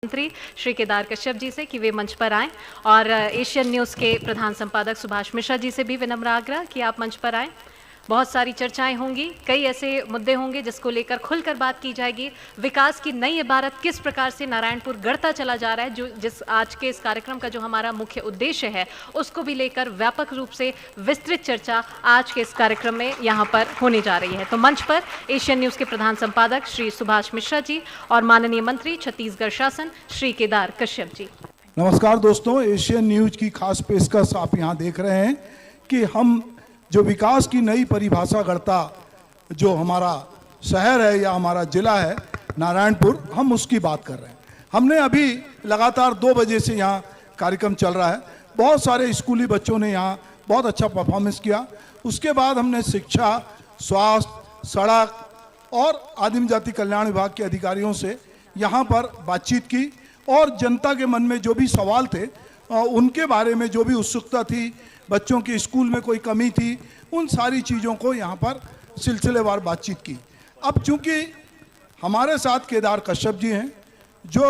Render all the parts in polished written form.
मंत्री श्री केदार कश्यप जी से कि वे मंच पर आएं और एशियन न्यूज़ के प्रधान संपादक सुभाष मिश्रा जी से भी विनम्र आग्रह कि आप मंच पर आएं। बहुत सारी चर्चाएं होंगी, कई ऐसे मुद्दे होंगे जिसको लेकर खुलकर बात की जाएगी। विकास की नई इबारत किस प्रकार से नारायणपुर गढ़ता चला जा रहा है, जो जिस आज के इस कार्यक्रम का जो हमारा मुख्य उद्देश्य है उसको भी लेकर व्यापक रूप से विस्तृत चर्चा आज के इस कार्यक्रम में यहाँ पर होने जा रही है। तो मंच पर एशियन न्यूज़ के प्रधान संपादक श्री सुभाष मिश्रा जी और माननीय मंत्री छत्तीसगढ़ शासन श्री केदार कश्यप जी। नमस्कार दोस्तों, एशियन न्यूज की खास पेशकश आप यहाँ देख रहे हैं कि हम जो विकास की नई परिभाषा गढ़ता जो हमारा शहर है या हमारा जिला है नारायणपुर, हम उसकी बात कर रहे हैं। हमने अभी लगातार 2 बजे से यहाँ कार्यक्रम चल रहा है। बहुत सारे स्कूली बच्चों ने यहाँ बहुत अच्छा परफॉर्मेंस किया। उसके बाद हमने शिक्षा, स्वास्थ्य, सड़क और आदिम जाति कल्याण विभाग के अधिकारियों से यहाँ पर बातचीत की और जनता के मन में जो भी सवाल थे उनके बारे में जो भी उत्सुकता थी, बच्चों की स्कूल में कोई कमी थी, उन सारी चीज़ों को यहाँ पर सिलसिलेवार बातचीत की। अब चूँकि हमारे साथ केदार कश्यप जी हैं जो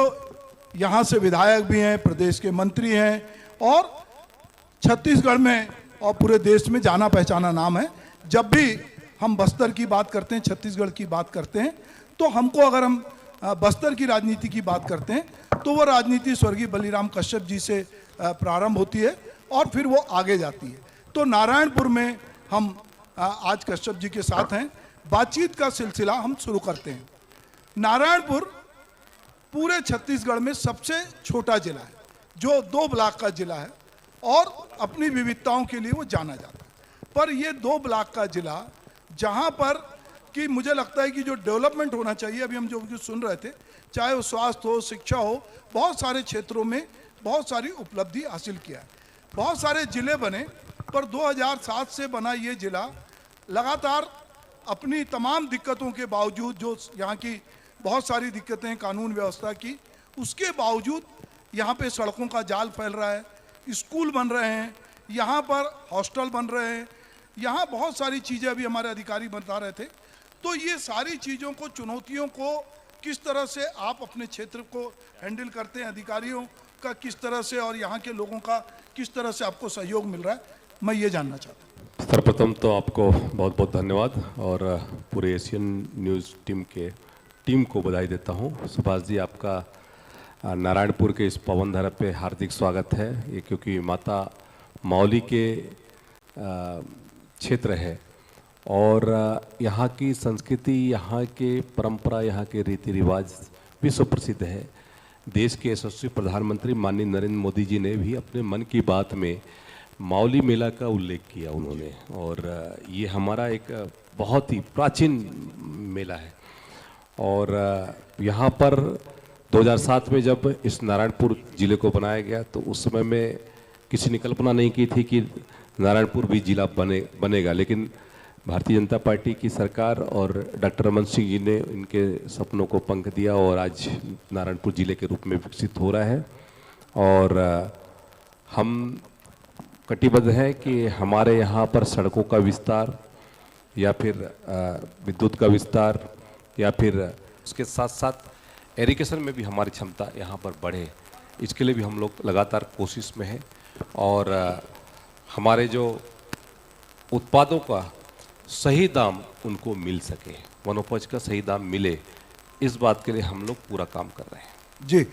यहाँ से विधायक भी हैं, प्रदेश के मंत्री हैं और छत्तीसगढ़ में और पूरे देश में जाना पहचाना नाम है। जब भी हम बस्तर की बात करते हैं, छत्तीसगढ़ की बात करते हैं, तो हमको अगर हम बस्तर की राजनीति की बात करते हैं तो वो राजनीति स्वर्गीय बलिराम कश्यप जी से प्रारंभ होती है और फिर वो आगे जाती है। तो नारायणपुर में हम आज कश्यप जी के साथ हैं। बातचीत का सिलसिला हम शुरू करते हैं। नारायणपुर पूरे छत्तीसगढ़ में सबसे छोटा जिला है जो 2 ब्लॉक का जिला है और अपनी विविधताओं के लिए वो जाना जाता है। पर ये 2 ब्लॉक का जिला जहाँ पर कि मुझे लगता है कि जो डेवलपमेंट होना चाहिए, अभी हम जो सुन रहे थे, चाहे वो स्वास्थ्य हो, शिक्षा हो, बहुत सारे क्षेत्रों में बहुत सारी उपलब्धि हासिल किया है। बहुत सारे जिले बने, पर 2007 से बना ये जिला लगातार अपनी तमाम दिक्कतों के बावजूद, जो यहाँ की बहुत सारी दिक्कतें कानून व्यवस्था की, उसके बावजूद यहाँ पे सड़कों का जाल फैल रहा है, स्कूल बन रहे हैं, यहाँ पर हॉस्टल बन रहे हैं, यहाँ बहुत सारी चीज़ें अभी हमारे अधिकारी बता रहे थे। तो ये सारी चीज़ों को, चुनौतियों को किस तरह से आप अपने क्षेत्र को हैंडल करते हैं, अधिकारियों का किस तरह से और यहाँ के लोगों का किस तरह से आपको सहयोग मिल रहा है, मैं ये जानना चाहता हूँ। सर्वप्रथम तो आपको बहुत बहुत धन्यवाद और पूरे एशियन न्यूज़ टीम को बधाई देता हूँ। सुभाष जी, आपका नारायणपुर के इस पवन धरा पे हार्दिक स्वागत है। ये क्योंकि माता मौली के क्षेत्र है और यहाँ की संस्कृति, यहाँ के परंपरा, यहाँ के रीति रिवाज विश्व प्रसिद्ध है। देश के यशस्वी प्रधानमंत्री माननीय नरेंद्र मोदी जी ने भी अपने मन की बात में मावली मेला का उल्लेख किया उन्होंने, और ये हमारा एक बहुत ही प्राचीन मेला है। और यहाँ पर 2007 में जब इस नारायणपुर ज़िले को बनाया गया तो उस समय में किसी ने कल्पना नहीं की थी कि नारायणपुर भी जिला बनेगा, लेकिन भारतीय जनता पार्टी की सरकार और डॉक्टर रमन सिंह जी ने इनके सपनों को पंख दिया और आज नारायणपुर जिले के रूप में विकसित हो रहा है। और हम कटिबद्ध हैं कि हमारे यहाँ पर सड़कों का विस्तार या फिर विद्युत का विस्तार या फिर उसके साथ साथ एरिगेशन में भी हमारी क्षमता यहाँ पर बढ़े, इसके लिए भी हम लोग लगातार कोशिश में हैं। और हमारे जो उत्पादों का सही दाम उनको मिल सके, वनोपज का सही दाम मिले, इस बात के लिए हम लोग पूरा काम कर रहे हैं। जी,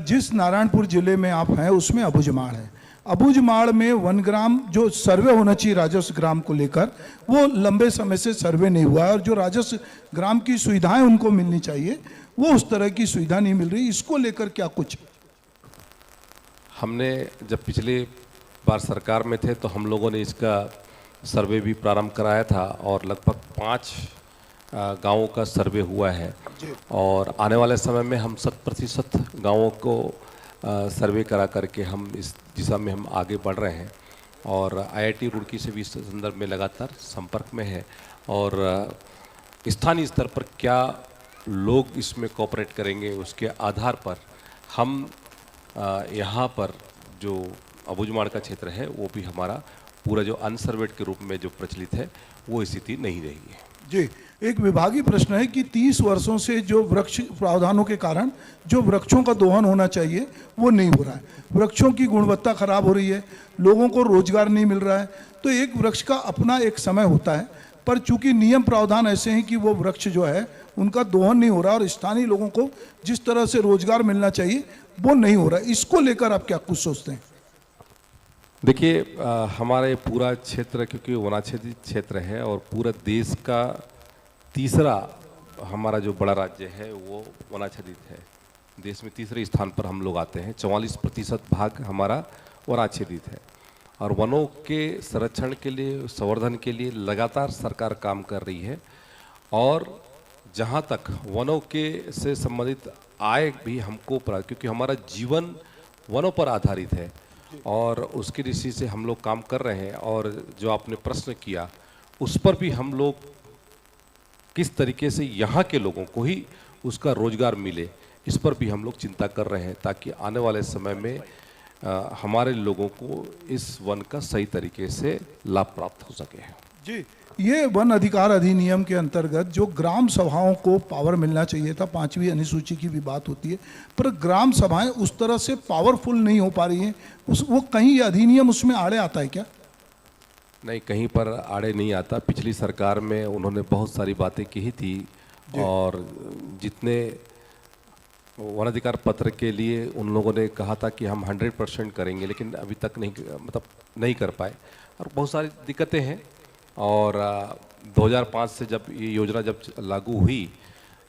जिस नारायणपुर जिले में आप हैं उसमें अबुझमाड़ है। अबुझमाड़ में वनग्राम जो सर्वे होना चाहिए राजस्व ग्राम को लेकर, वो लंबे समय से सर्वे नहीं हुआ है और जो राजस्व ग्राम की सुविधाएं उनको मिलनी चाहिए वो उस तरह की सुविधा नहीं मिल रही। इसको लेकर क्या कुछ? हमने जब पिछली बार सरकार में थे तो हम लोगों ने इसका सर्वे भी प्रारंभ कराया था और लगभग 5 गाँवों का सर्वे हुआ है और आने वाले समय में हम 100% गाँवों को सर्वे करा करके हम इस दिशा में हम आगे बढ़ रहे हैं। और आईआईटी रुड़की से भी इस संदर्भ में लगातार संपर्क में है और स्थानीय स्तर पर क्या लोग इसमें कोऑपरेट करेंगे उसके आधार पर हम यहाँ पर जो अबुझमाड़ का क्षेत्र है वो भी हमारा पूरा जो अनसर्वेड के रूप में जो प्रचलित है वो स्थिति नहीं रही है। जी, एक विभागीय प्रश्न है कि 30 वर्षों से जो वृक्ष प्रावधानों के कारण जो वृक्षों का दोहन होना चाहिए वो नहीं हो रहा है, वृक्षों की गुणवत्ता खराब हो रही है, लोगों को रोजगार नहीं मिल रहा है। तो एक वृक्ष का अपना एक समय होता है, पर चूंकि नियम प्रावधान ऐसे हैं कि वो वृक्ष जो है उनका दोहन नहीं हो रहा और स्थानीय लोगों को जिस तरह से रोजगार मिलना चाहिए वो नहीं हो रहा है। इसको लेकर आप क्या कुछ सोचते हैं? देखिए, हमारे पूरा क्षेत्र क्योंकि वनाच्छादित क्षेत्र है और पूरा देश का तीसरा हमारा जो बड़ा राज्य है वो वनाच्छादित है। देश में तीसरे स्थान पर हम लोग आते हैं। 44% भाग हमारा वनाच्छादित है और वनों के संरक्षण के लिए, संवर्धन के लिए लगातार सरकार काम कर रही है। और जहाँ तक वनों के से संबंधित आय भी हमको क्योंकि हमारा जीवन वनों पर आधारित है और उसकी दृष्टि से हम लोग काम कर रहे हैं। और जो आपने प्रश्न किया उस पर भी हम लोग किस तरीके से यहाँ के लोगों को ही उसका रोजगार मिले, इस पर भी हम लोग चिंता कर रहे हैं ताकि आने वाले समय में हमारे लोगों को इस वन का सही तरीके से लाभ प्राप्त हो सके। जी, ये वन अधिकार अधिनियम के अंतर्गत जो ग्राम सभाओं को पावर मिलना चाहिए था, 5वीं अनुसूची की भी बात होती है, पर ग्राम सभाएं उस तरह से पावरफुल नहीं हो पा रही हैं। वो कहीं ये अधिनियम उसमें आड़े आता है क्या? नहीं, कहीं पर आड़े नहीं आता। पिछली सरकार में उन्होंने बहुत सारी बातें की थी और जितने वन अधिकार पत्र के लिए उन लोगों ने कहा था कि हम 100% करेंगे, लेकिन अभी तक नहीं कर पाए और बहुत सारी दिक्कतें हैं। और 2005 से जब ये योजना जब लागू हुई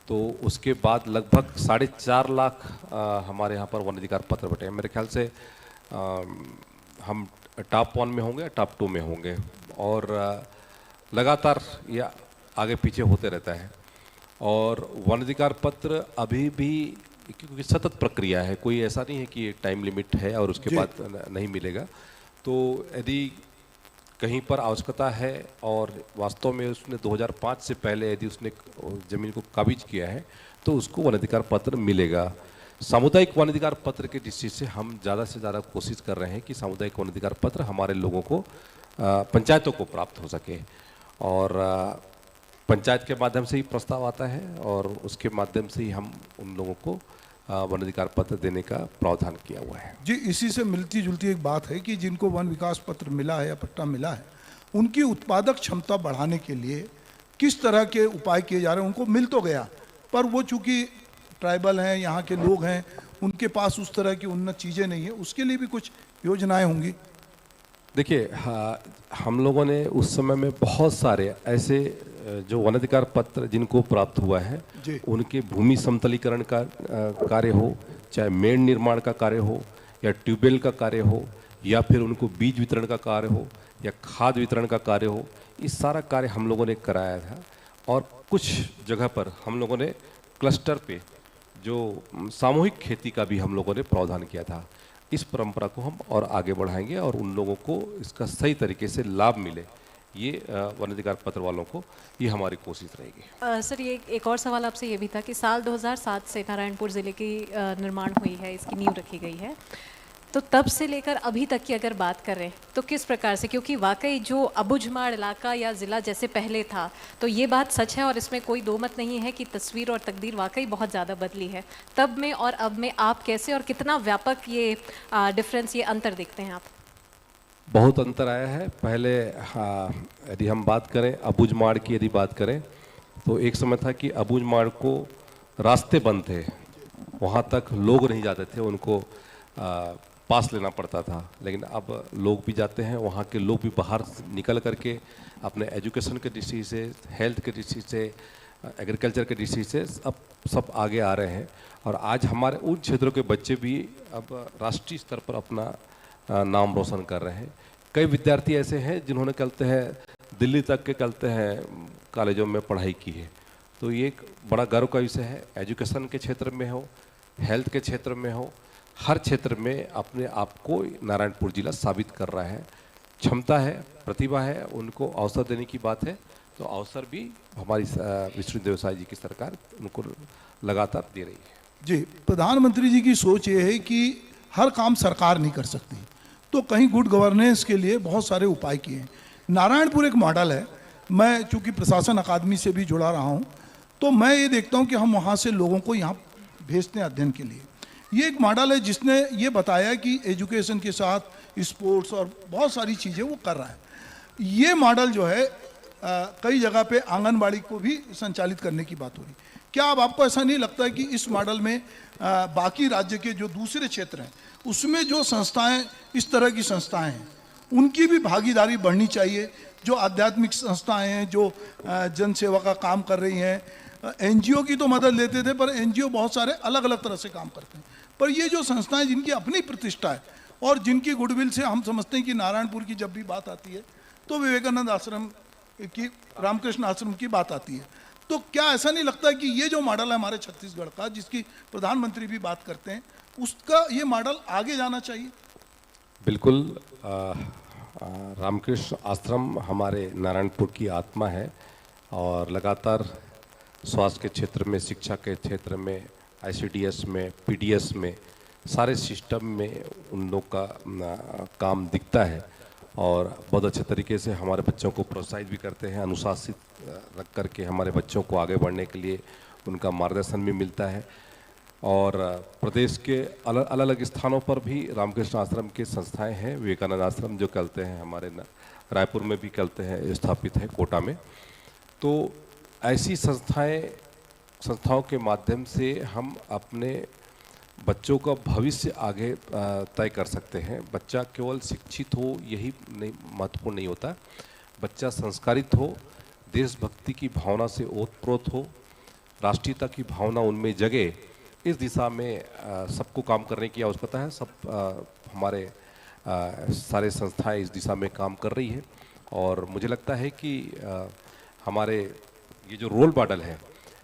तो उसके बाद लगभग 4.5 लाख हमारे यहाँ पर वन अधिकार पत्र बटे हैं। मेरे ख्याल से हम टॉप 1 में होंगे, टॉप 2 में होंगे और लगातार ये आगे पीछे होते रहता है। और वन अधिकार पत्र अभी भी क्योंकि सतत प्रक्रिया है, कोई ऐसा नहीं है कि टाइम लिमिट है और उसके बाद नहीं मिलेगा। तो यदि कहीं पर आवश्यकता है और वास्तव में उसने 2005 से पहले यदि उसने ज़मीन को काबिज किया है तो उसको वन अधिकार पत्र मिलेगा। सामुदायिक वन अधिकार पत्र की दृष्टि से हम ज़्यादा से ज़्यादा कोशिश कर रहे हैं कि सामुदायिक वन अधिकार पत्र हमारे लोगों को, पंचायतों को प्राप्त हो सके और पंचायत के माध्यम से ही प्रस्ताव आता है और उसके माध्यम से ही हम उन लोगों को वन अधिकार पत्र देने का प्रावधान किया हुआ है। जी, इसी से मिलती जुलती एक बात है कि जिनको वन विकास पत्र मिला है या पट्टा मिला है उनकी उत्पादक क्षमता बढ़ाने के लिए किस तरह के उपाय किए जा रहे हैं? उनको मिल तो गया पर वो चूंकि ट्राइबल हैं, यहाँ के लोग हैं, उनके पास उस तरह की उन्नत चीज़ें नहीं है, उसके लिए भी कुछ योजनाएं होंगी। देखिए, हम लोगों ने उस समय में बहुत सारे ऐसे जो वन अधिकार पत्र जिनको प्राप्त हुआ है उनके भूमि समतलीकरण का कार्य हो, चाहे मेड़ निर्माण का कार्य हो या ट्यूबवेल का कार्य हो या फिर उनको बीज वितरण का कार्य हो या खाद वितरण का कार्य हो, इस सारा कार्य हम लोगों ने कराया था। और कुछ जगह पर हम लोगों ने क्लस्टर पे जो सामूहिक खेती का भी हम लोगों ने प्रावधान किया था। इस परंपरा को हम और आगे बढ़ाएंगे और उन लोगों को इसका सही तरीके से लाभ मिले, ये वन अधिकार पत्र वालों को, ये हमारी कोशिश रहेगी। सर, ये एक और सवाल आपसे ये भी था कि साल 2007 से नारायणपुर ज़िले की निर्माण हुई है, इसकी नींव रखी गई है, तो तब से लेकर अभी तक की अगर बात करें तो किस प्रकार से, क्योंकि वाकई जो अबुझमाड़ इलाका या ज़िला जैसे पहले था, तो ये बात सच है और इसमें कोई दो मत नहीं है कि तस्वीर और तकदीर वाकई बहुत ज़्यादा बदली है। तब में और अब में आप कैसे और कितना व्यापक ये डिफरेंस, ये अंतर देखते हैं आप? बहुत अंतर आया है। पहले यदि हम बात करें अबुझमाड़ की, यदि बात करें तो एक समय था कि अबुझमाड़ को रास्ते बंद थे, वहाँ तक लोग नहीं जाते थे, उनको पास लेना पड़ता था। लेकिन अब लोग भी जाते हैं, वहाँ के लोग भी बाहर निकल करके अपने एजुकेशन के दृष्टि से, हेल्थ के दृष्टि से, एग्रीकल्चर के दृष्टि से अब सब आगे आ रहे हैं। और आज हमारे उन क्षेत्रों के बच्चे भी अब राष्ट्रीय स्तर पर अपना नाम रोशन कर रहे हैं। कई विद्यार्थी ऐसे हैं जिन्होंने कहते हैं दिल्ली तक के कहते हैं कॉलेजों में पढ़ाई की है। तो ये एक बड़ा गर्व का विषय है। एजुकेशन के क्षेत्र में हो, हेल्थ के क्षेत्र में हो, हर क्षेत्र में अपने आप को नारायणपुर जिला साबित कर रहा है। क्षमता है, प्रतिभा है, उनको अवसर देने की बात है, तो अवसर भी हमारी विष्णु देव साय जी की सरकार उनको लगातार दे रही है। जी, प्रधानमंत्री जी की सोच ये है कि हर काम सरकार नहीं कर सकती, तो कहीं गुड गवर्नेंस के लिए बहुत सारे उपाय किए हैं। नारायणपुर एक मॉडल है। मैं चूंकि प्रशासन अकादमी से भी जुड़ा रहा हूँ, तो मैं ये देखता हूँ कि हम वहाँ से लोगों को यहाँ भेजते हैं अध्ययन के लिए। ये एक मॉडल है जिसने ये बताया कि एजुकेशन के साथ स्पोर्ट्स और बहुत सारी चीज़ें वो कर रहा है। ये मॉडल जो है कई जगह पे आंगनबाड़ी को भी संचालित करने की बात हो रही। क्या अब आपको ऐसा नहीं लगता है कि इस मॉडल में बाकी राज्य के जो दूसरे क्षेत्र हैं उसमें जो संस्थाएं, इस तरह की संस्थाएं हैं, उनकी भी भागीदारी बढ़नी चाहिए? जो आध्यात्मिक संस्थाएं हैं, जो जन सेवा का काम कर रही हैं, एनजीओ की तो मदद लेते थे, पर एनजीओ बहुत सारे अलग अलग तरह से काम करते हैं, पर ये जो संस्थाएं जिनकी अपनी प्रतिष्ठा है और जिनकी गुडविल से हम समझते हैं कि नारायणपुर की जब भी बात आती है तो विवेकानंद आश्रम की, रामकृष्ण आश्रम की बात आती है, तो क्या ऐसा नहीं लगता है कि ये जो मॉडल है हमारे छत्तीसगढ़ का, जिसकी प्रधानमंत्री भी बात करते हैं, उसका ये मॉडल आगे जाना चाहिए? बिल्कुल। रामकृष्ण आश्रम हमारे नारायणपुर की आत्मा है और लगातार स्वास्थ्य के क्षेत्र में, शिक्षा के क्षेत्र में, आईसीडीएस में, पीडीएस में, सारे सिस्टम में उन लोग का काम दिखता है और बहुत अच्छे तरीके से हमारे बच्चों को प्रोत्साहित भी करते हैं। अनुशासित रख करके हमारे बच्चों को आगे बढ़ने के लिए उनका मार्गदर्शन भी मिलता है। और प्रदेश के अलग अलग स्थानों पर भी रामकृष्ण आश्रम के संस्थाएं हैं। विवेकानंद आश्रम जो कहते हैं हमारे रायपुर में भी कहते हैं, स्थापित है कोटा में। तो ऐसी संस्थाओं के माध्यम से हम अपने बच्चों का भविष्य आगे तय कर सकते हैं। बच्चा केवल शिक्षित हो यही नहीं महत्वपूर्ण नहीं होता, बच्चा संस्कारित हो, देशभक्ति की भावना से ओतप्रोत हो, राष्ट्रीयता की भावना उनमें जगे, इस दिशा में सबको काम करने की आवश्यकता है। सब हमारे सारे संस्थाएं इस दिशा में काम कर रही है और मुझे लगता है कि हमारे ये जो रोल मॉडल है,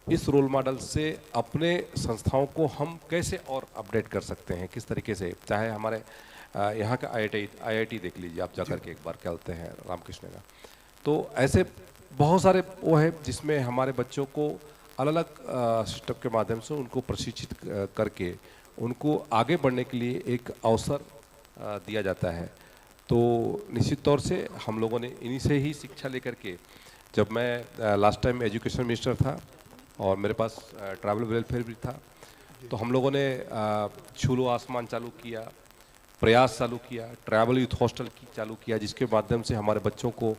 इस रोल मॉडल से अपने संस्थाओं को हम कैसे और अपडेट कर सकते हैं, किस तरीके से। चाहे हमारे यहाँ का आईआईटी देख लीजिए आप जाकर के एक बार, क्या बोलते हैं रामकृष्ण का, तो ऐसे बहुत सारे वो है जिसमें हमारे बच्चों को अलग अलग सिस्टम के माध्यम से उनको प्रशिक्षित करके उनको आगे बढ़ने के लिए एक अवसर दिया जाता है। तो निश्चित तौर से हम लोगों ने इन्हीं से ही शिक्षा लेकर के, जब मैं लास्ट टाइम एजुकेशन मिनिस्टर था और मेरे पास ट्रैवल वेलफेयर भी था, तो हम लोगों ने छूलो आसमान चालू किया, प्रयास चालू किया, ट्रैवल यूथ हॉस्टल की चालू किया, जिसके माध्यम से हमारे बच्चों को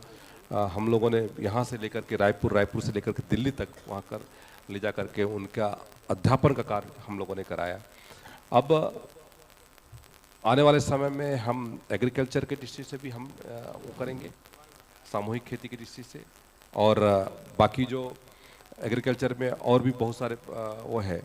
हम लोगों ने यहाँ से लेकर के रायपुर से लेकर के दिल्ली तक वहाँ कर ले जा करके उनका अध्यापन का कार्य हम लोगों ने कराया। अब आने वाले समय में हम एग्रीकल्चर के दृष्टि से भी हम वो करेंगे, सामूहिक खेती की दृष्टि से, और बाकी जो एग्रीकल्चर में और भी बहुत सारे वो है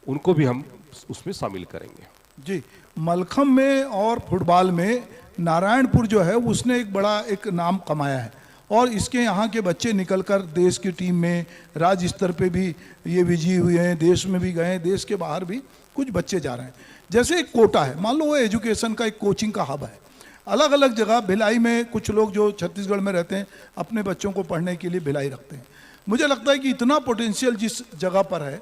उनको भी हम उसमें शामिल करेंगे। जी, मलखम में और फुटबॉल में नारायणपुर जो है उसने एक बड़ा एक नाम कमाया है और इसके यहाँ के बच्चे निकलकर देश की टीम में राज्य स्तर पे भी ये विजयी हुए हैं, देश में भी गए हैं, देश के बाहर भी कुछ बच्चे जा रहे हैं। जैसे एक कोटा है, मान लो वो एजुकेशन का एक कोचिंग का हब है, अलग अलग जगह। भिलाई में कुछ लोग जो छत्तीसगढ़ में रहते हैं अपने बच्चों को पढ़ने के लिए भिलाई रखते हैं। मुझे लगता है कि इतना पोटेंशियल जिस जगह पर है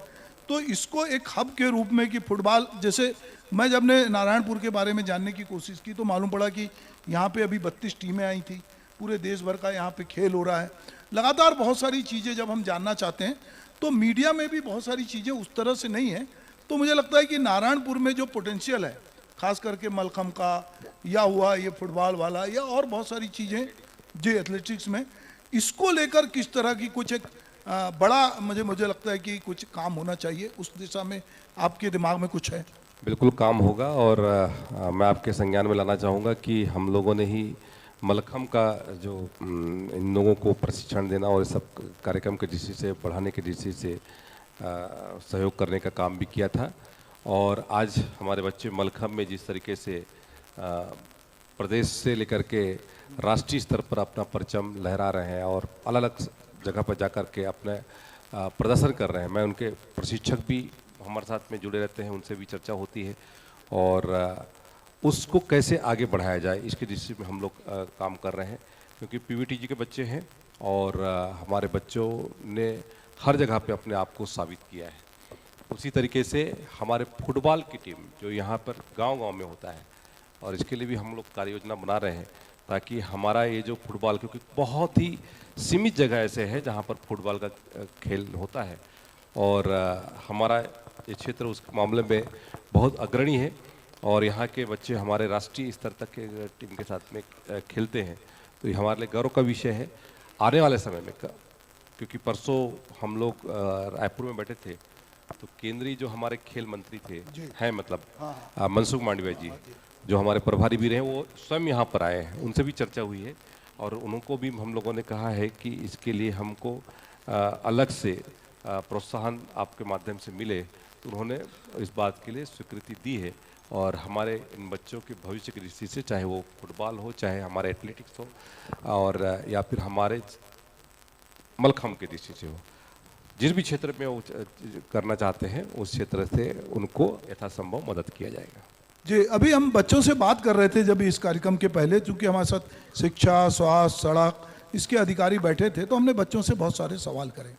तो इसको एक हब के रूप में, कि फुटबॉल जैसे, मैं जब ने नारायणपुर के बारे में जानने की कोशिश की तो मालूम पड़ा कि यहाँ पे अभी 32 टीमें आई थी, पूरे देश भर का यहाँ पे खेल हो रहा है। लगातार बहुत सारी चीज़ें जब हम जानना चाहते हैं तो मीडिया में भी बहुत सारी चीज़ें उस तरह से नहीं है। तो मुझे लगता है कि नारायणपुर में जो पोटेंशियल है, खास करके मलखम का या हुआ ये फुटबॉल वाला या और बहुत सारी चीज़ें जो एथलेटिक्स में, इसको लेकर किस तरह की कुछ एक बड़ा मुझे लगता है कि कुछ काम होना चाहिए उस दिशा में। आपके दिमाग में कुछ है? बिल्कुल काम होगा और मैं आपके संज्ञान में लाना चाहूँगा कि हम लोगों ने ही मलखम का जो इन लोगों को प्रशिक्षण देना और इस सब कार्यक्रम के दृष्टि से बढ़ाने की दृष्टि से सहयोग करने का काम भी किया था। और आज हमारे बच्चे मलखम में जिस तरीके से प्रदेश से लेकर के राष्ट्रीय स्तर पर अपना परचम लहरा रहे हैं और अलग अलग जगह पर जाकर के अपने प्रदर्शन कर रहे हैं, मैं उनके प्रशिक्षक भी हमारे साथ में जुड़े रहते हैं, उनसे भी चर्चा होती है और उसको कैसे आगे बढ़ाया जाए इसकी दृष्टि में हम लोग काम कर रहे हैं। क्योंकि पीवीटीजी के बच्चे हैं और हमारे बच्चों ने हर जगह पे अपने आप को साबित किया है। उसी तरीके से हमारे फुटबॉल की टीम जो यहाँ पर गांव-गांव में होता है और इसके लिए भी हम लोग कार्य योजना बना रहे हैं, ताकि हमारा ये जो फुटबॉल, क्योंकि बहुत ही सीमित जगह ऐसे है जहाँ पर फुटबॉल का खेल होता है, और हमारा ये क्षेत्र उस मामले में बहुत अग्रणी है, और यहाँ के बच्चे हमारे राष्ट्रीय स्तर तक के टीम के साथ में खेलते हैं। तो ये हमारे लिए गौरव का विषय है। आने वाले समय में क्योंकि परसों हम लोग रायपुर में बैठे थे, तो केंद्रीय जो हमारे खेल मंत्री थे हैं, मतलब मनसुख मांडविया जी, जो हमारे प्रभारी भी रहे, वो स्वयं यहाँ पर आए हैं, उनसे भी चर्चा हुई है, और उनको भी हम लोगों ने कहा है कि इसके लिए हमको अलग से प्रोत्साहन आपके माध्यम से मिले। तो उन्होंने इस बात के लिए स्वीकृति दी है, और हमारे इन बच्चों के भविष्य की दृष्टि से, चाहे वो फुटबॉल हो, चाहे हमारे एथलेटिक्स हो, और या फिर हमारे मलखम्ब की दृष्टि से हो, जिस भी क्षेत्र में वो करना चाहते हैं उस क्षेत्र से उनको यथासंभव मदद किया जाएगा। जी, अभी हम बच्चों से बात कर रहे थे जब इस कार्यक्रम के पहले, चूंकि हमारे साथ शिक्षा, स्वास्थ्य, सड़क इसके अधिकारी बैठे थे, तो हमने बच्चों से बहुत सारे सवाल करे।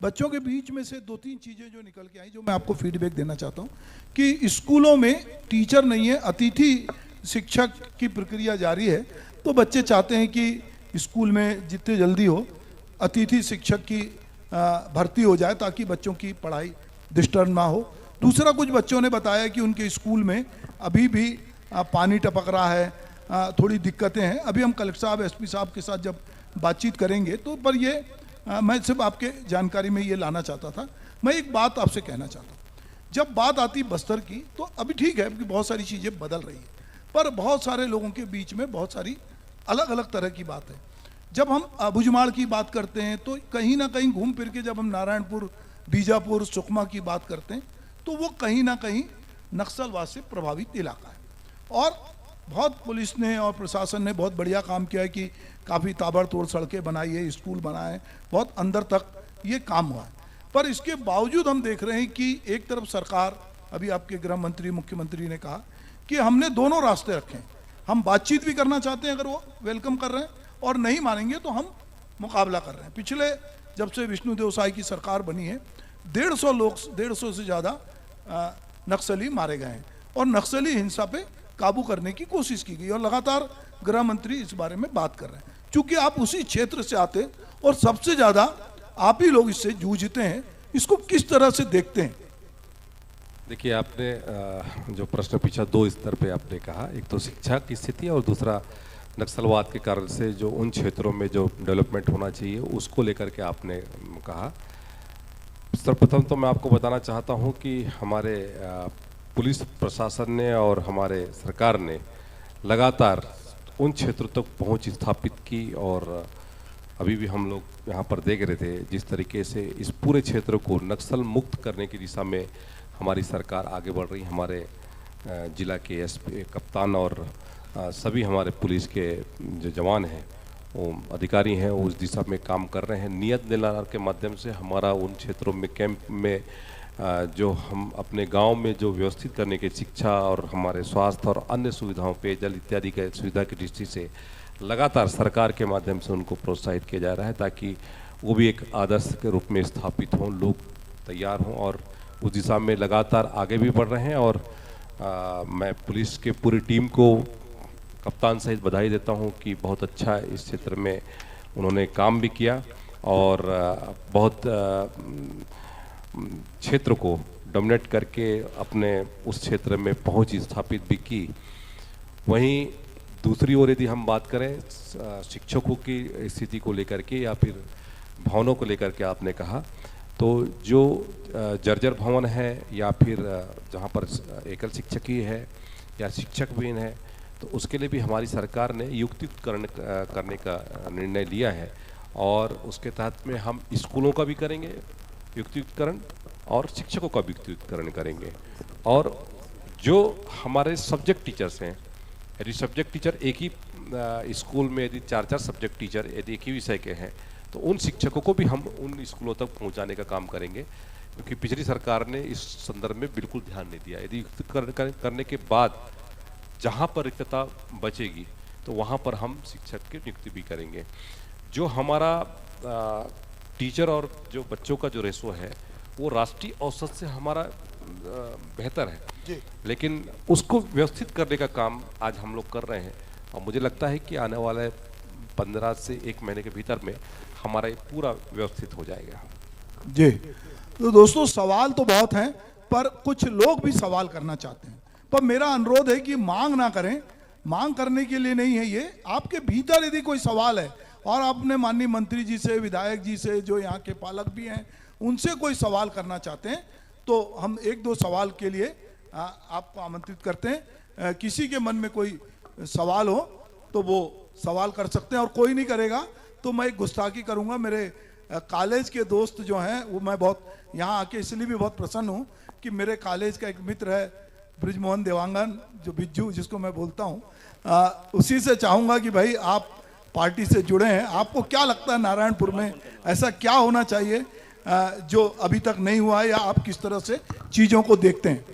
बच्चों के बीच में से 2-3 चीज़ें जो निकल के आई, जो मैं आपको फीडबैक देना चाहता हूँ कि स्कूलों में टीचर नहीं है, अतिथि शिक्षक की प्रक्रिया जारी है। तो बच्चे चाहते हैं कि स्कूल में जितने जल्दी हो अतिथि शिक्षक की भर्ती हो जाए, ताकि बच्चों की पढ़ाई डिस्टर्ब ना हो। दूसरा, कुछ बच्चों ने बताया कि उनके स्कूल में अभी भी पानी टपक रहा है, थोड़ी दिक्कतें हैं। अभी हम कलेक्टर साहब, एसपी साहब के साथ जब बातचीत करेंगे तो पर ये मैं सिर्फ आपके जानकारी में ये लाना चाहता था। मैं एक बात आपसे कहना चाहता हूँ, जब बात आती बस्तर की, तो अभी ठीक है कि बहुत सारी चीज़ें बदल रही है, पर बहुत सारे लोगों के बीच में बहुत सारी अलग अलग तरह की बात है। जब हम भुजमाड़ की बात करते हैं तो कहीं ना कहीं घूम फिर के जब हम नारायणपुर, बीजापुर, सुकमा की बात करते हैं तो वो कहीं ना कहीं नक्सलवाद से प्रभावित इलाका है। और बहुत पुलिस ने और प्रशासन ने बहुत बढ़िया काम किया है कि काफ़ी ताबड़तोड़ सड़कें बनाई है, स्कूल बनाए, बहुत अंदर तक ये काम हुआ है। पर इसके बावजूद हम देख रहे हैं कि एक तरफ सरकार, अभी आपके गृह मंत्री, मुख्यमंत्री ने कहा कि हमने दोनों रास्ते रखे हैं, हम बातचीत भी करना चाहते हैं अगर वो वेलकम कर रहे हैं, और नहीं मानेंगे तो हम मुकाबला कर रहे हैं। पिछले जब से विष्णुदेव साय की सरकार बनी है, 150 से ज़्यादा नक्सली मारे गए हैं, और नक्सली हिंसा पे काबू करने की कोशिश की गई, और लगातार गृह मंत्री इस बारे में बात कर रहे हैं। चूंकि आप उसी क्षेत्र से आते और सबसे ज़्यादा आप ही लोग इससे जूझते हैं, इसको किस तरह से देखते हैं? देखिए, आपने जो प्रश्न पूछा, 2 स्तर पे आपने कहा, एक तो शिक्षा की स्थिति और दूसरा नक्सलवाद के कारण से जो उन क्षेत्रों में जो डेवलपमेंट होना चाहिए उसको लेकर के आपने कहा। सर्वप्रथम तो मैं आपको बताना चाहता हूं कि हमारे पुलिस प्रशासन ने और हमारे सरकार ने लगातार उन क्षेत्रों तक पहुंच स्थापित की, और अभी भी हम लोग यहाँ पर देख रहे थे जिस तरीके से इस पूरे क्षेत्र को नक्सल मुक्त करने की दिशा में हमारी सरकार आगे बढ़ रही। हमारे जिला के एसपी, कप्तान और सभी हमारे पुलिस के जो जवान हैं, वो अधिकारी हैं, वो उस दिशा में काम कर रहे हैं। नियत दिलाने के माध्यम से हमारा उन क्षेत्रों में कैंप में जो हम अपने गांव में जो व्यवस्थित करने के शिक्षा और हमारे स्वास्थ्य और अन्य सुविधाओं, पेयजल इत्यादि के सुविधा की दृष्टि से लगातार सरकार के माध्यम से उनको प्रोत्साहित किया जा रहा है, ताकि वो भी एक आदर्श के रूप में स्थापित हों, लोग तैयार हों, और उस दिशा में लगातार आगे भी बढ़ रहे हैं। और मैं पुलिस के पूरी टीम को, कप्तान सहित बधाई देता हूं कि बहुत अच्छा इस क्षेत्र में उन्होंने काम भी किया, और बहुत क्षेत्र को डोमिनेट करके अपने उस क्षेत्र में पहुंच स्थापित भी की। वहीं दूसरी ओर यदि हम बात करें शिक्षकों की स्थिति को लेकर के या फिर भवनों को लेकर के, आपने कहा, तो जो जर्जर भवन है या फिर जहां पर एकल शिक्षक ही है या शिक्षक विहीन है, तो उसके लिए भी हमारी सरकार ने युक्तिकरण करने का निर्णय लिया है, और उसके तहत में हम स्कूलों का भी करेंगे युक्तिकरण और शिक्षकों का भी युक्तिकरण करेंगे। और जो हमारे सब्जेक्ट टीचर्स हैं, यदि सब्जेक्ट टीचर एक ही स्कूल में यदि 4-4 सब्जेक्ट टीचर यदि एक ही विषय के हैं, तो उन शिक्षकों को भी हम उन स्कूलों तक पहुंचाने का काम करेंगे, क्योंकि पिछली सरकार ने इस संदर्भ में बिल्कुल ध्यान नहीं दिया। यदि युक्तिकरण करने के बाद जहाँ पर रिक्तता बचेगी तो वहाँ पर हम शिक्षक की नियुक्ति भी करेंगे। जो हमारा टीचर और जो बच्चों का जो रेशो है वो राष्ट्रीय औसत से हमारा बेहतर है, लेकिन उसको व्यवस्थित करने का काम आज हम लोग कर रहे हैं। और मुझे लगता है कि आने वाले 15 से 1 महीने के भीतर में हमारा ये पूरा व्यवस्थित हो जाएगा। जी, तो दोस्तों सवाल तो बहुत हैं, पर कुछ लोग भी सवाल करना चाहते हैं, पर मेरा अनुरोध है कि मांग ना करें। मांग करने के लिए नहीं है ये, आपके भीतर यदि कोई सवाल है और आपने माननीय मंत्री जी से, विधायक जी से, जो यहाँ के पालक भी हैं, उनसे कोई सवाल करना चाहते हैं तो हम 1-2 सवाल के लिए आपको आमंत्रित करते हैं। किसी के मन में कोई सवाल हो तो वो सवाल कर सकते हैं, और कोई नहीं करेगा तो मैं एक गुस्ताखी करूंगा। मेरे कॉलेज के दोस्त जो हैं वो, मैं बहुत यहाँ आके इसलिए भी बहुत प्रसन्न हूँ कि मेरे कॉलेज का एक मित्र है ब्रिजमोहन देवांगन, जो बिज्जू जिसको मैं बोलता हूँ, उसी से चाहूँगा कि भाई आप पार्टी से जुड़े हैं, आपको क्या लगता है नारायणपुर में ऐसा क्या होना चाहिए जो अभी तक नहीं हुआ है, या आप किस तरह से चीज़ों को देखते हैं?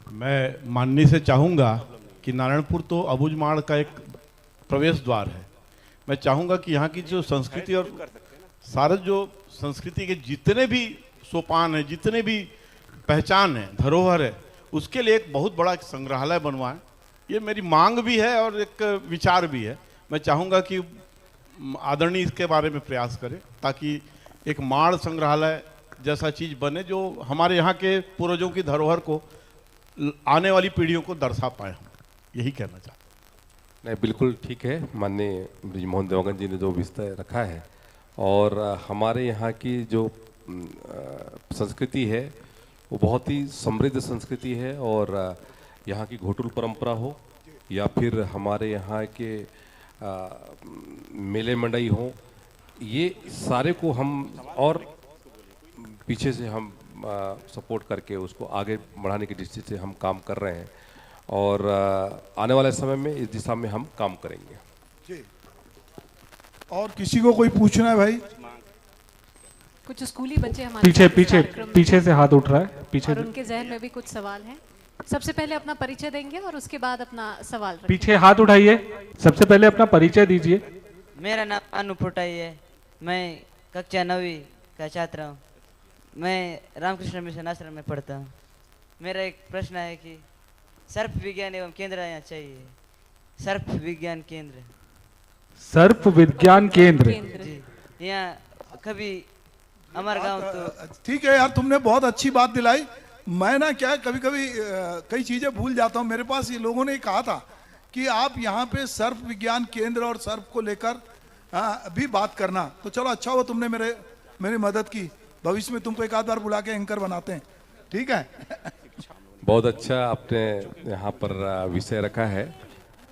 मैं माननीय से चाहूँगा कि नारायणपुर तो अबूझमाड़ का एक प्रवेश द्वार है। मैं चाहूँगा कि यहाँ की जो संस्कृति और सारे जो संस्कृति के जितने भी सोपान हैं, जितने भी पहचान है, धरोहर है, उसके लिए एक बहुत बड़ा संग्रहालय बनवाएं। ये मेरी मांग भी है और एक विचार भी है। मैं चाहूँगा कि आदरणीय इसके बारे में प्रयास करें ताकि एक माड़ संग्रहालय जैसा चीज़ बने जो हमारे यहाँ के पूर्वजों की धरोहर को आने वाली पीढ़ियों को दर्शा पाए। हम यही कहना चाहते हैं। नहीं, बिल्कुल ठीक है। माननीय ब्रिजमोहन देवांगन जी ने जो विषय रखा है, और हमारे यहाँ की जो संस्कृति है वो बहुत ही समृद्ध संस्कृति है, और यहाँ की घोटुल परंपरा हो या फिर हमारे यहाँ के मेले मंडई हो, ये सारे को हम और पीछे से हम सपोर्ट करके उसको आगे बढ़ाने की दृष्टि से हम काम कर रहे हैं, और आने वाले समय में इस दिशा में हम काम करेंगे। जी, और किसी को कोई पूछना है भाई? कुछ स्कूली बच्चे हमारे पीछे साथ इस पीछे कार्यक्रम में पीछे से हाथ उठ रहा है, पीछे और उनके जहन में भी कुछ सवाल हैं। सबसे पहले अपना परिचय देंगे और उसके बाद अपना सवाल रखेंगे। पीछे हाथ उठाइए, सबसे पहले अपना परिचय दीजिए। मेरा नाम अनु फुटाई है, मैं कक्षा 9वीं का छात्र हूँ। मैं रामकृष्ण मिशन आश्रम में पढ़ता हूँ। मेरा एक प्रश्न है कि सर्प विज्ञान एवं केंद्र यहाँ चाहिए। सर्प विज्ञान केंद्र, सर्प विज्ञान केंद्र जी, यहाँ कभी हमारा गांव तो ठीक है यार, तुमने बहुत अच्छी बात दिलाई। मैं ना क्या कभी कभी कई चीज़ें भूल जाता हूँ। मेरे पास ये लोगों ने कहा था कि आप यहाँ पे सर्प विज्ञान केंद्र और सर्प को लेकर भी बात करना, तो चलो अच्छा हुआ तुमने मेरी मदद की। भविष्य में तुमको एक आध बार बुला के एंकर बनाते हैं, ठीक है? बहुत अच्छा आपने यहाँ पर विषय रखा है।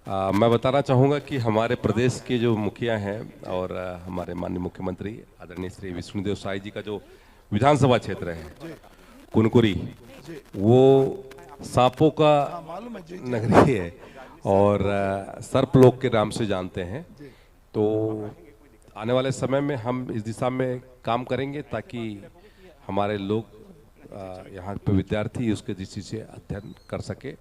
मैं बताना चाहूँगा कि हमारे प्रदेश के जो मुखिया हैं और हमारे माननीय मुख्यमंत्री आदरणीय श्री विष्णुदेव साई जी का जो विधानसभा क्षेत्र है कुनकुरी, वो सांपों का मालूम है जी। नगरी है और सर्प लोक के नाम से जानते हैं। तो आने वाले समय में हम इस दिशा में काम करेंगे ताकि हमारे लोग यहाँ पे विद्यार्थी उसके दृष्टि से अध्ययन कर सके,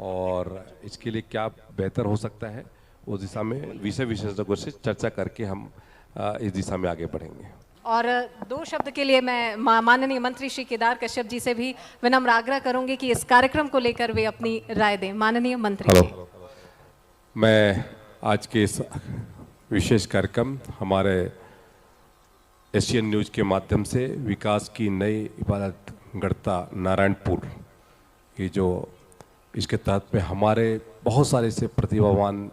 और इसके लिए क्या बेहतर हो सकता है उस दिशा में विषय विशेषज्ञों से चर्चा करके हम इस दिशा में आगे बढ़ेंगे। और 2 शब्द के लिए मैं माननीय मंत्री श्री केदार कश्यप जी से भी विनम्र आग्रह करूंगी कि इस कार्यक्रम को लेकर वे अपनी राय दें। माननीय मंत्री जी। मैं आज के इस विशेष कार्यक्रम हमारे एशियन न्यूज के माध्यम से विकास की नई इबादत गढ़ता नारायणपुर, ये जो इसके तहत में हमारे बहुत सारे से प्रतिभावान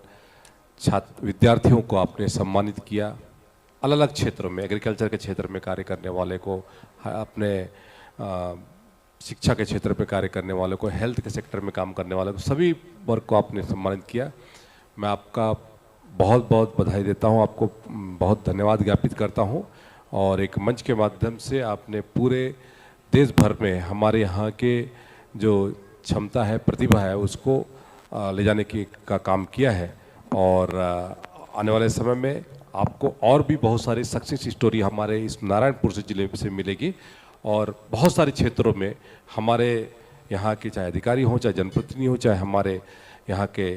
छात्र विद्यार्थियों को आपने सम्मानित किया। अलग अलग क्षेत्रों में, एग्रीकल्चर के क्षेत्र में कार्य करने वाले को, अपने शिक्षा के क्षेत्र में कार्य करने वाले को, हेल्थ के सेक्टर में काम करने वाले को, सभी वर्ग को आपने सम्मानित किया। मैं आपका बहुत बहुत बधाई देता हूं, आपको बहुत धन्यवाद ज्ञापित करता हूं। और एक मंच के माध्यम से आपने पूरे देश भर में हमारे यहाँ के जो क्षमता है, प्रतिभा है, उसको ले जाने का काम किया है। और आने वाले समय में आपको और भी बहुत सारी सक्सेस स्टोरी हमारे इस नारायणपुर से जिले से मिलेगी, और बहुत सारे क्षेत्रों में हमारे यहाँ के चाहे अधिकारी हों, चाहे जनप्रतिनिधि हों, चाहे हमारे यहाँ के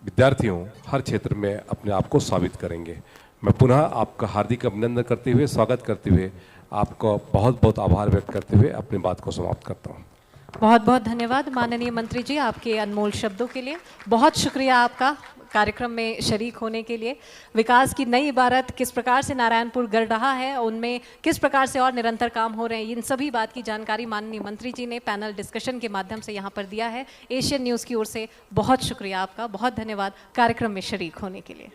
विद्यार्थी हों, हर क्षेत्र में अपने आप को साबित करेंगे। मैं पुनः आपका हार्दिक अभिनंदन करते हुए, स्वागत करते हुए, आपका बहुत बहुत आभार व्यक्त करते हुए अपनी बात को समाप्त करता हूँ। बहुत बहुत धन्यवाद माननीय मंत्री जी आपके अनमोल शब्दों के लिए। बहुत शुक्रिया आपका कार्यक्रम में शरीक होने के लिए। विकास की नई इबारत किस प्रकार से नारायणपुर गढ़ रहा है, उनमें किस प्रकार से और निरंतर काम हो रहे हैं, इन सभी बात की जानकारी माननीय मंत्री जी ने पैनल डिस्कशन के माध्यम से यहाँ पर दिया है। एशियन न्यूज़ की ओर से बहुत शुक्रिया आपका, बहुत धन्यवाद कार्यक्रम में शरीक होने के लिए।